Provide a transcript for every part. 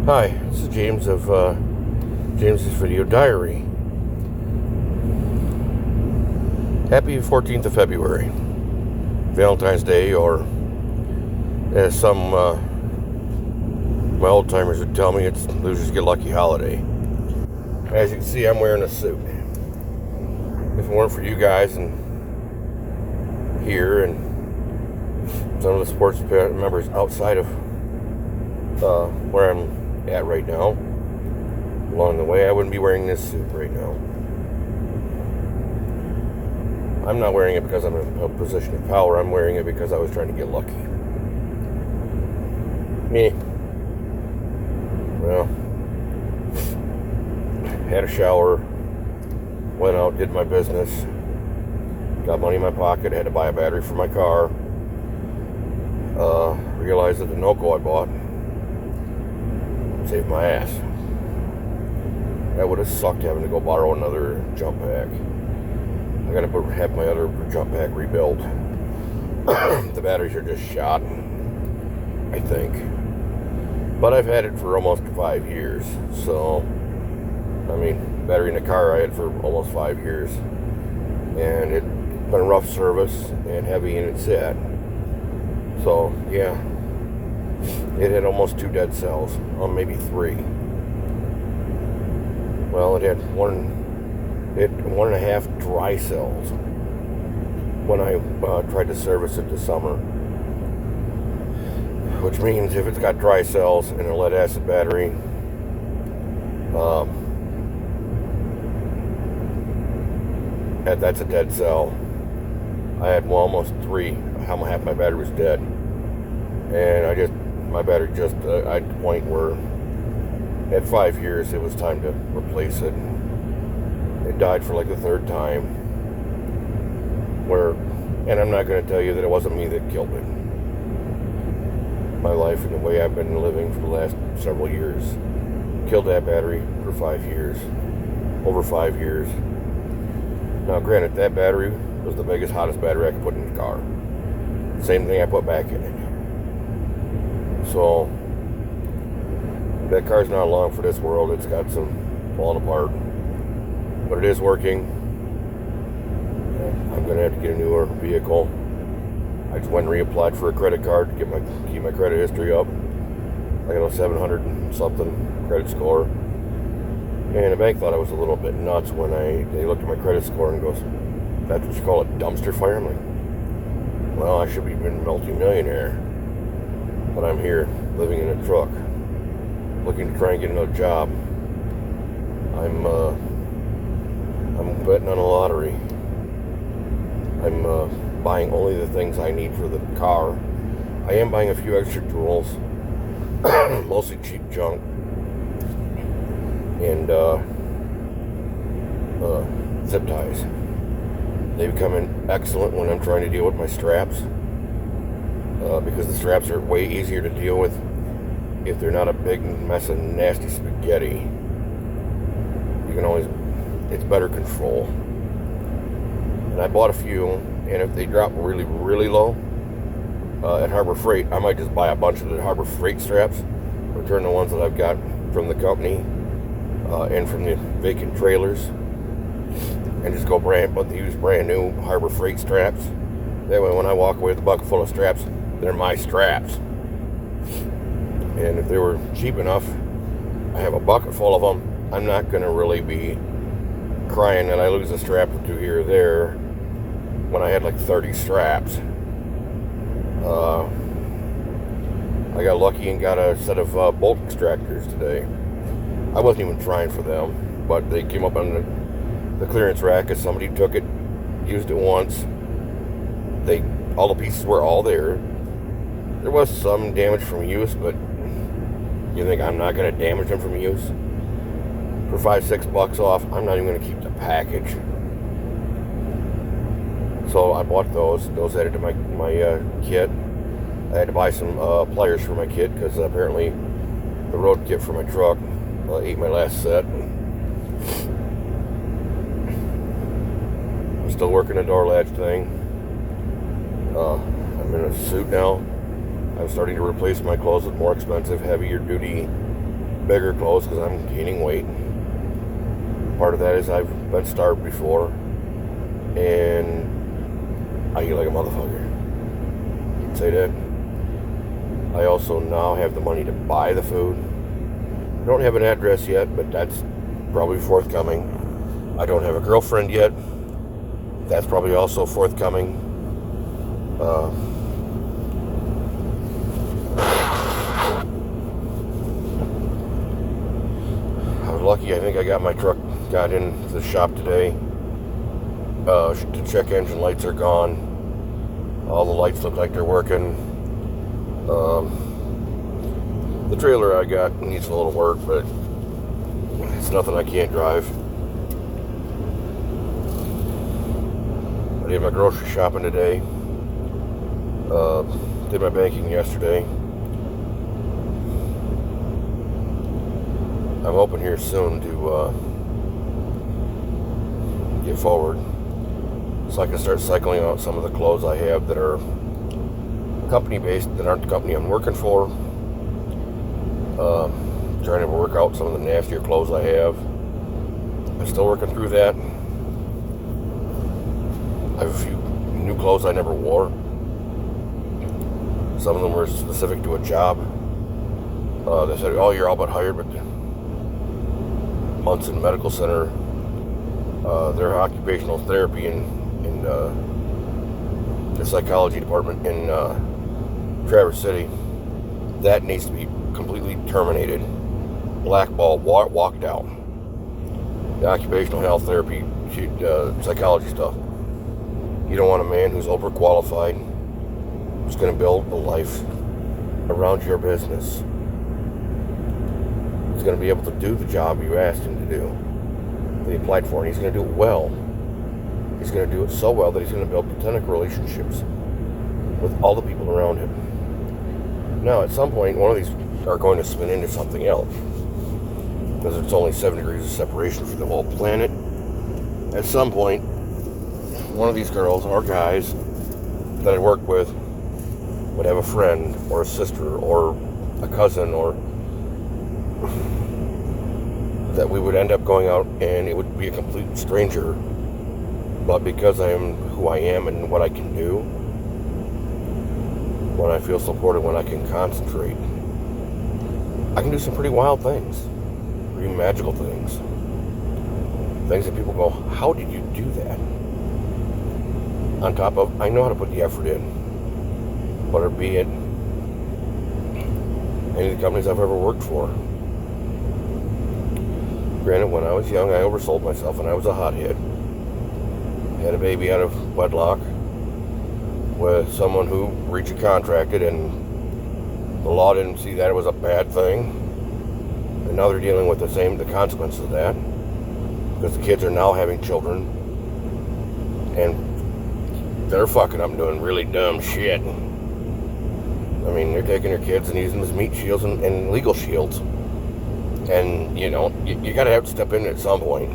Hi, this is James of James's Video Diary. Happy 14th of February, Valentine's Day, or as some my old timers would tell me, it's Losers Get Lucky holiday. As you can see, I'm wearing a suit. If it weren't for you guys and here and some of the sports members outside of where I'm at right now, along the way, I wouldn't be wearing this suit right now. I'm not wearing it because I'm in a position of power. I'm wearing it because I was trying to get lucky. Me. Well, had a shower, went out, did my business, got money in my pocket, had to buy a battery for my car, realized that the Noco I bought saved my ass. That would have sucked having to go borrow another jump pack. I gotta have my other jump pack rebuilt. The batteries are just shot, I think. But I've had it for almost 5 years. So, I mean, battery in the car I had for almost 5 years. And it's been a rough service and heavy in its set. So, yeah. It had almost 2 dead cells, maybe 3. Well, it had 1.5 dry cells when I tried to service it this summer. Which means if it's got dry cells and a lead acid battery, that's a dead cell. I had almost 3. Half my battery was dead, and my battery just at the point where at 5 years it was time to replace it. It died for like the 3rd time. And I'm not going to tell you that it wasn't me that killed it. My life and the way I've been living for the last several years killed that battery for 5 years, over 5 years. Now, granted, that battery was the biggest, hottest battery I could put in the car. Same thing I put back in it. So, that car's not long for this world. It's got some falling apart. But it is working. I'm going to have to get a newer vehicle. I just went and reapplied for a credit card to keep my credit history up. I got a 700 and something credit score. And the bank thought I was a little bit nuts when they looked at my credit score and goes, "That's what you call a dumpster fire?" I'm like, well, I should be a multi-millionaire. But I'm here living in a truck, looking to try and get another job. I'm betting on a lottery. I'm buying only the things I need for the car. I am buying a few extra tools, mostly cheap junk, and zip ties. They become excellent when I'm trying to deal with my straps, because the straps are way easier to deal with if they're not a big mess of nasty spaghetti. It's better control. And I bought a few, and if they drop really, really low at Harbor Freight, I might just buy a bunch of the Harbor Freight straps, return the ones that I've got from the company and from the vacant trailers, and just use brand new Harbor Freight straps. That way when I walk away with a bucket full of straps, they're my straps. And if they were cheap enough, I have a bucket full of them. I'm not going to really be crying that I lose a strap or two here or there when I had like 30 straps. I got lucky and got a set of bolt extractors today. I wasn't even trying for them, but they came up on the clearance rack as somebody took it, used it once. All the pieces were all there. There was some damage from use, but you think I'm not going to damage them from use? For $5-6 off, I'm not even going to keep the package. So I bought those. Those added to my kit. I had to buy some pliers for my kit because apparently the road kit for my truck ate my last set. I'm still working the door latch thing. I'm in a suit now. I'm starting to replace my clothes with more expensive, heavier duty bigger clothes because I'm gaining weight. Part of that is I've been starved before, and I eat like a motherfucker. You'd say that. I also now have the money to buy the food. I don't have an address yet, but that's probably forthcoming. I don't have a girlfriend yet. That's probably also forthcoming. I was lucky. I think I got my truck got into the shop today. The check engine lights are gone. All the lights look like they're working. The trailer I got needs a little work, but it's nothing I can't drive. I did my grocery shopping today. Did my banking yesterday. I'm hoping here soon to get forward so I can start cycling out some of the clothes I have that are company-based, that aren't the company I'm working for. Trying to work out some of the nastier clothes I have. I'm still working through that. I have a few new clothes I never wore. Some of them were specific to a job. They said, oh, you're all but hired, but months in the medical center. Their occupational therapy and the psychology department in Traverse City, that needs to be completely terminated. Blackball, walked out. The occupational health therapy, psychology stuff. You don't want a man who's overqualified, who's going to build a life around your business. He's going to be able to do the job you asked him to do, that he applied for, and he's going to do it well. He's going to do it so well that he's going to build platonic relationships with all the people around him. Now, at some point, one of these are going to spin into something else, because it's only 7 degrees of separation for the whole planet. At some point, one of these girls or guys that I work with would have a friend or a sister or a cousin, or that we would end up going out and it would be a complete stranger. But because I am who I am and what I can do, when I feel supported, when I can concentrate, I can do some pretty wild things, pretty magical things. Things that people go, how did you do that? On top of, I know how to put the effort in. Whether it be it any of the companies I've ever worked for. Granted, when I was young, I oversold myself and I was a hothead. Had a baby out of wedlock with someone who breached a contracted, and the law didn't see that it was a bad thing. And now they're dealing with the consequences of that, because the kids are now having children and they're fucking up doing really dumb shit. I mean, they're taking their kids and using them as meat shields and legal shields. And, you know, you gotta have to step in at some point.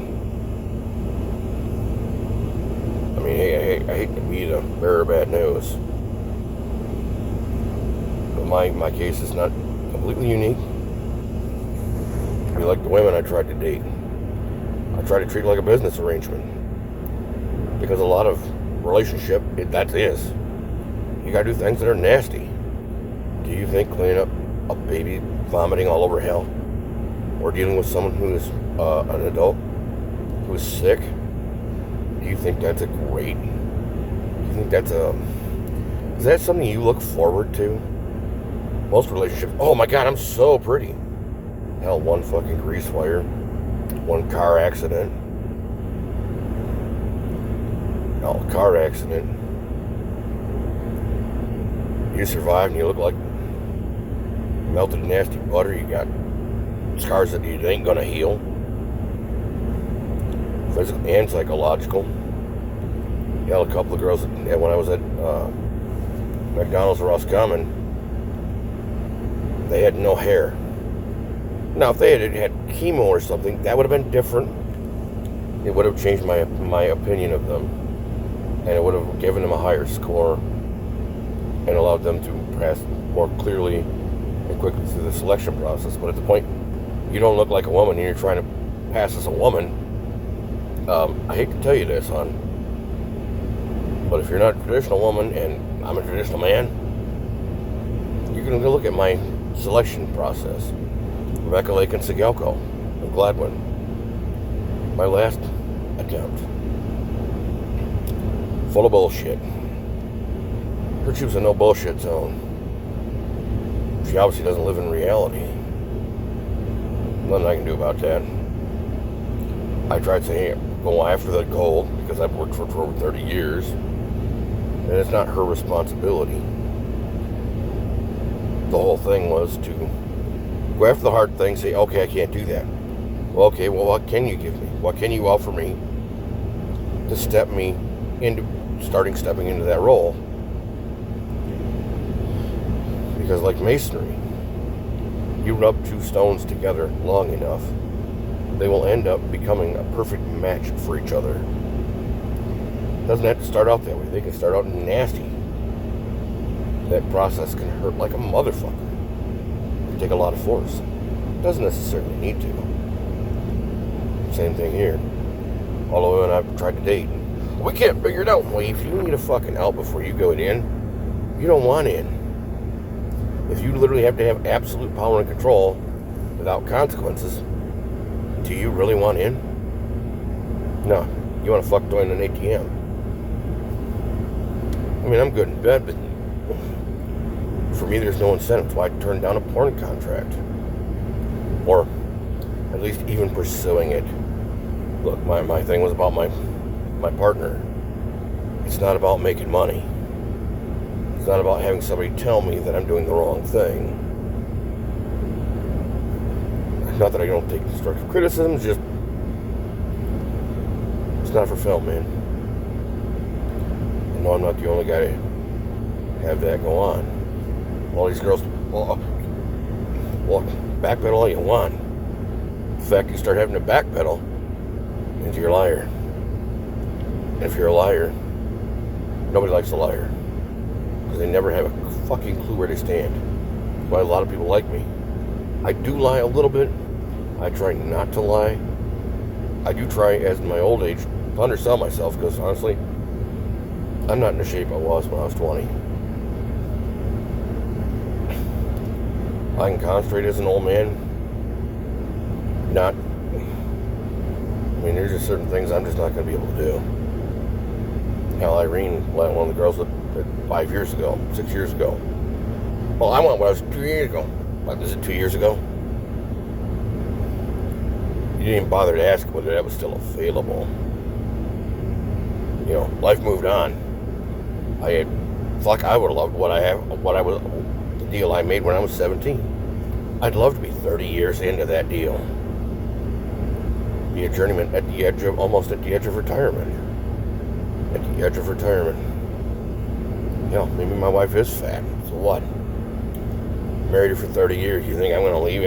I mean, hey, I hate to be the bearer of bad news, but my case is not completely unique. Be like the women I tried to date. I try to treat it like a business arrangement, because a lot of relationship, that is, you gotta do things that are nasty. Do you think cleaning up a baby vomiting all over hell, or dealing with someone who is an adult who is sick, do you think that's a great? Do you think that's is that something you look forward to? Most relationships, oh my God, I'm so pretty. Hell, one fucking grease fire, one car accident. Oh, car accident. You survived and you look like melted nasty butter. You got scars that you ain't gonna heal. Physical and psychological. You had a couple of girls that, when I was at McDonald's or Roscommon, they had no hair. Now, if they had chemo or something, that would have been different. It would have changed my opinion of them, and it would have given them a higher score and allowed them to pass more clearly and quickly through the selection process. But at the point you don't look like a woman and you're trying to pass as a woman, I hate to tell you this, hon, but if you're not a traditional woman and I'm a traditional man, you're going to go look at my selection process. Rebecca Lake and Sigelco of Gladwin. My last attempt. Full of bullshit. Her she was a no bullshit zone. She obviously doesn't live in reality. Nothing I can do about that. I tried to say, go after that goal because I've worked for over 30 years. And it's not her responsibility. The whole thing was to go after the hard thing, say, okay, I can't do that. Well, okay, well, what can you give me? What can you offer me to step me into stepping into that role? Because like masonry, you rub two stones together long enough, they will end up becoming a perfect match for each other. It doesn't have to start out that way. They can start out nasty. That process can hurt like a motherfucker. It take a lot of force. It doesn't necessarily need to. Same thing here. All the women I've tried to date, we can't figure it out. Well, if you need a fucking out before you go in, you don't want in. If you literally have to have absolute power and control without consequences, do you really want in? No. You want to fuck doing an ATM. I mean, I'm good in bed, but for me, there's no incentive. So I turned down a porn contract. Or at least even pursuing it. Look, my thing was about my partner. It's not about making money. It's not about having somebody tell me that I'm doing the wrong thing. Not that I don't take constructive criticism, just it's not for film, man. I know I'm not the only guy to have that go on. All these girls, well, backpedal all you want. In fact, you start having to backpedal into your liar. And if you're a liar, nobody likes a liar. Because they never have a fucking clue where they stand. That's why a lot of people like me. I do lie a little bit. I try not to lie. I do try, as in my old age, to undersell myself, because honestly, I'm not in the shape I was when I was 20. I can concentrate as an old man. I mean, there's just certain things I'm just not going to be able to do. Hell, Irene, one of the girls that 5 years ago, 6 years ago. Well, I want what I was 2 years ago. What, was it 2 years ago? You didn't even bother to ask whether that was still available. You know, life moved on. Fuck, I would have loved the deal I made when I was 17. I'd love to be 30 years into that deal. Be a journeyman almost at the edge of retirement. At the edge of retirement. You know, maybe my wife is fat. So what? Married her for 30 years. You think I'm going to leave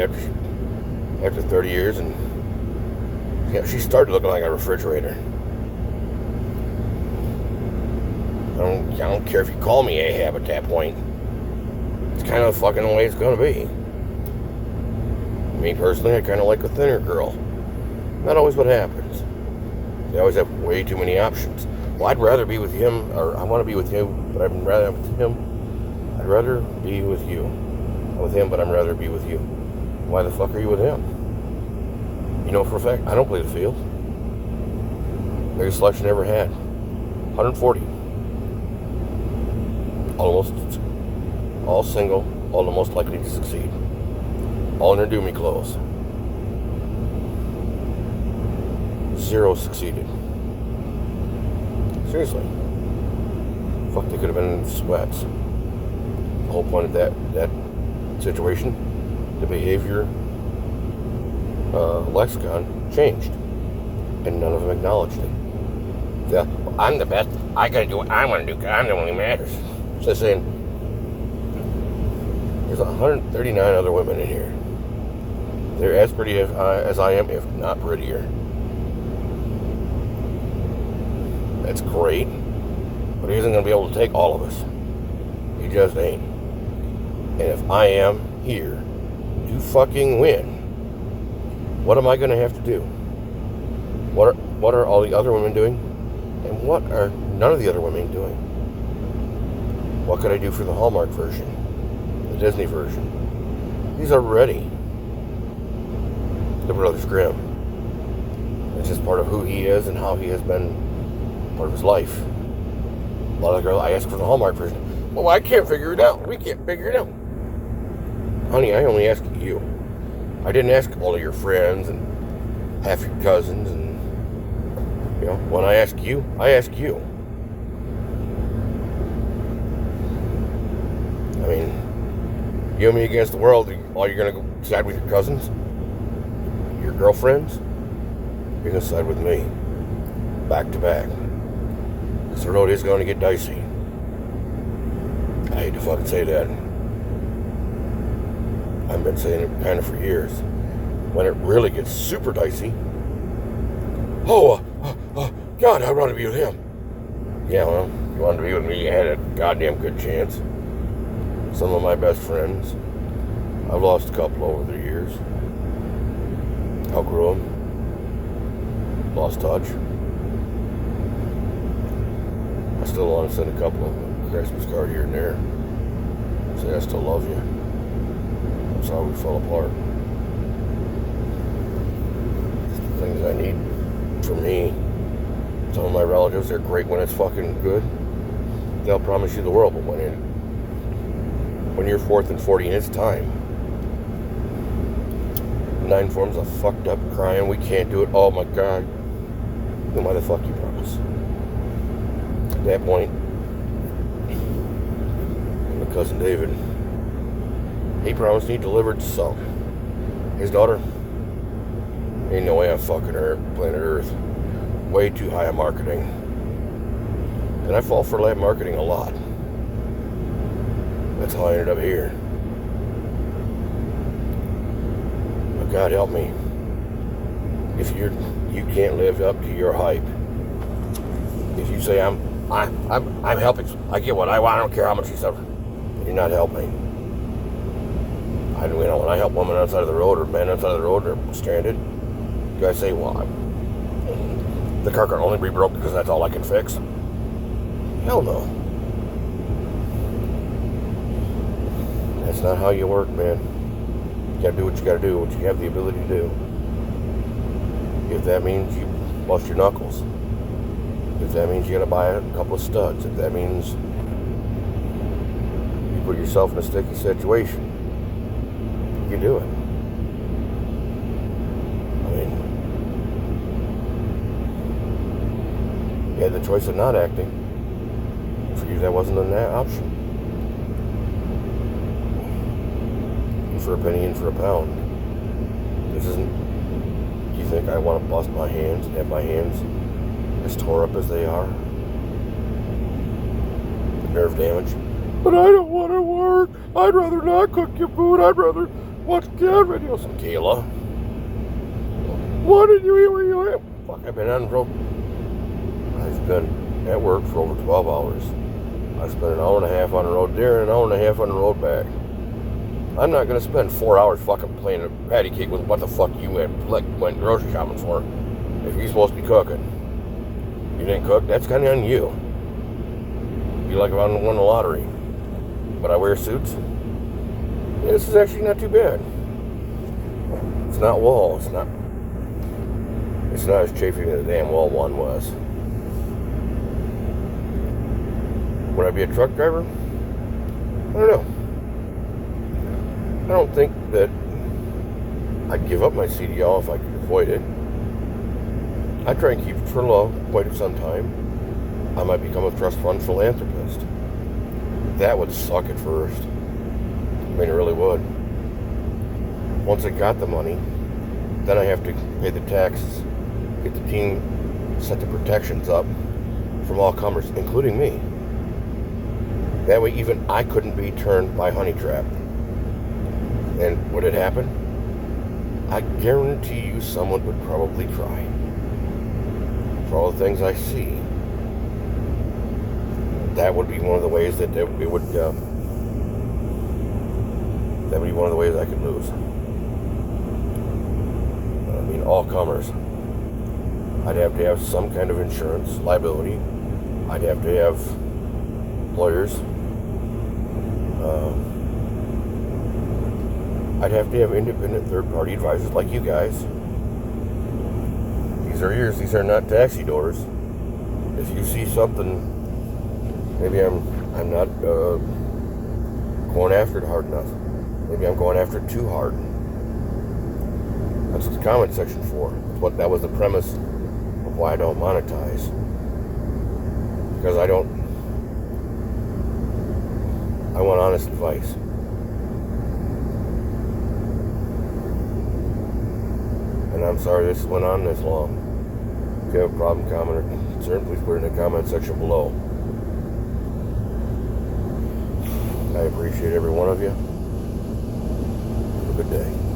after 30 years? And yeah, she started looking like a refrigerator. I don't care if you call me Ahab at that point. It's kind of the fucking way it's going to be. Me personally, I kind of like a thinner girl. Not always what happens. They always have way too many options. Well, I'd rather be with him, or I want to be with you, but I'd rather be with him. I'd rather be with you. I'm with him, but I'd rather be with you. Why the fuck are you with him? You know for a fact, I don't play the field. Biggest selection I ever had. 140. Almost all single, all the most likely to succeed. All in their do-me clothes. 0 succeeded. Seriously. Fuck, they could have been in sweats. The whole point of that situation, the behavior lexicon changed. And none of them acknowledged it. Yeah, I'm the best. I gotta do what I want to do because I'm the one who matters. So saying, there's 139 other women in here. They're as pretty as I am, if not prettier. That's great, but he isn't going to be able to take all of us. He just ain't. And if I am here to fucking win, What am I going to have to do? What are all the other women doing? And what are none of the other women doing? What could I do for the Hallmark version? The Disney version? He's already the Brothers Grimm. It's just part of who he is and how he has been part of his life. A lot of the girls, I ask for the Hallmark version. Well, I can't figure it out. We can't figure it out. Honey, I only asked you. I didn't ask all of your friends and half your cousins, and when I ask you, I ask you. I mean, you and me against the world. All you're gonna go side with your cousins, your girlfriends. You're gonna side with me, back to back. Because the road is going to get dicey. I hate to fucking say that. I've been saying it kind of for years. When it really gets super dicey, God, I want to be with him. Yeah, well, you wanted to be with me, you had a goddamn good chance. Some of my best friends, I've lost a couple over the years. Outgrew them. Lost touch. I still want to send a couple of them a Christmas card here and there. Say I still love you. I'm sorry we fell apart. The things I need for me. Some of my relatives, they're great when it's fucking good. They'll promise you the world, but when you're 4th and 40 and it's time, 9 forms of fucked up crying, we can't do it, oh my God. Then why the fuck you promise? At that point, my cousin David, he promised he delivered some. His daughter, ain't no way I'm fucking her, planet Earth. Way too high on marketing. And I fall for that marketing a lot. That's how I ended up here. But God help me. If you can't live up to your hype. If you say I'm helping, I get what I want, I don't care how much you suffer. You're not helping. When I help women outside of the road or men outside of the road or stranded, you guys say, well, the car can only be broke because that's all I can fix. Hell no. That's not how you work, man. You gotta do what you gotta do, what you have the ability to do. If that means you bust your knuckles, if that means you gotta buy a couple of studs, if that means you put yourself in a sticky situation, you do it. You had the choice of not acting. For you, that wasn't an option. In for a penny, in for a pound. This isn't... Do you think I want to bust my hands and have my hands as tore up as they are? The nerve damage. But I don't want to work. I'd rather not cook your food. I'd rather watch cat videos. And Kayla, why did you eat where you at? Fuck, I've been on the road. I've been at work for over 12 hours. I spent an hour and a half on the road there and an hour and a half on the road back. I'm not going to spend 4 hours fucking playing a patty cake with what the fuck you went grocery shopping for if you're supposed to be cooking. You didn't cook, that's kind of on you. You like if I won the lottery. But I wear suits. Yeah, this is actually not too bad. It's not wool. It's not as chafing as the damn wool one was. Would I be a truck driver? I don't know. I don't think that I'd give up my CDL if I could avoid it. I'd try and keep it for quite some time. I might become a trust fund philanthropist. That would suck at first. I mean, it really would. Once I got the money, then I have to pay the taxes, get the team, set the protections up from all comers, including me. That way even I couldn't be turned by honey trap. And would it happen? I guarantee you someone would probably try. For all the things I see, that would be one of the ways that it would, that would be one of the ways I could lose. mean all comers. I'd have to have some kind of insurance, liability. I'd have to have lawyers. I'd have to have independent third-party advisors like you guys. These are ears. These are not taxi doors. If you see something, maybe I'm not going after it hard enough. Maybe I'm going after it too hard. That's what the comment section for. That was the premise of why I don't monetize. Because I want honest advice. And I'm sorry this went on this long. If you have a problem, comment, or concern, please put it in the comment section below. I appreciate every one of you. Have a good day.